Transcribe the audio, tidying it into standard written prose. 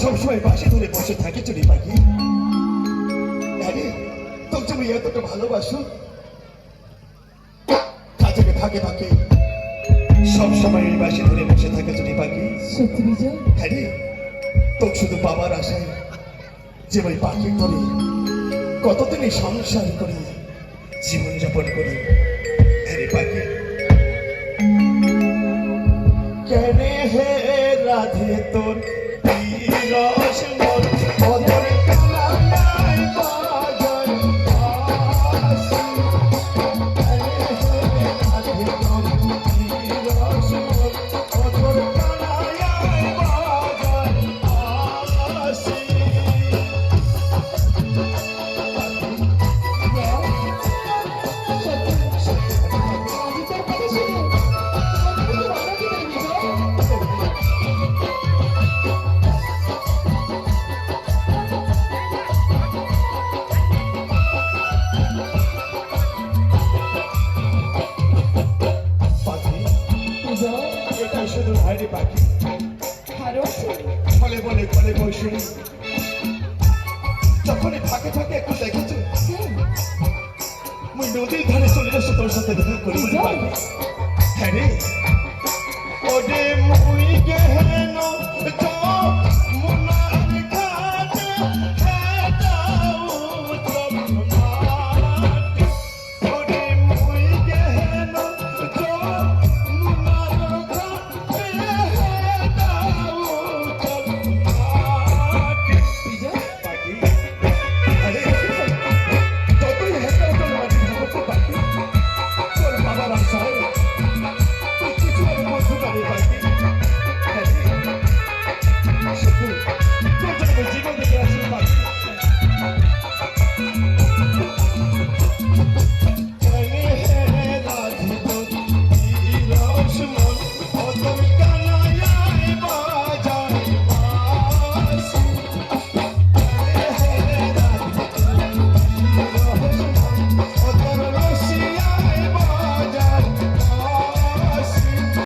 সবসময় পাশে ধরে বসে থাকে চুরি পাখি। আরে তোর তুমি এতটা ভালোবাসো, কাজে থাকে থাকে সবসময় এই পাশে ধরে বসে থাকে চুরি পাখি। সত্যি বিজয়? আরে তোর শুধু বাবার আশায় যে ওই পাখি করে কতদিনই সংসার করে জীবনযাপন করি। আরে পাখি কেনে হে রাধে তোর রস মন অদর কানায় বাজায় আসি। কেনে হে রাধে তোর রস মন অদর কানায় বাজায় আসি। এটাই শুধু ভাইরে পাখি ফলে বলে ফলে বসে যখনই থাকে থাকে একটু দেখেছো মুই নদীর ধারে চলে আসো তোর সাথে দেখা করি। হ্যাঁ রে ওরে মুই গেহেন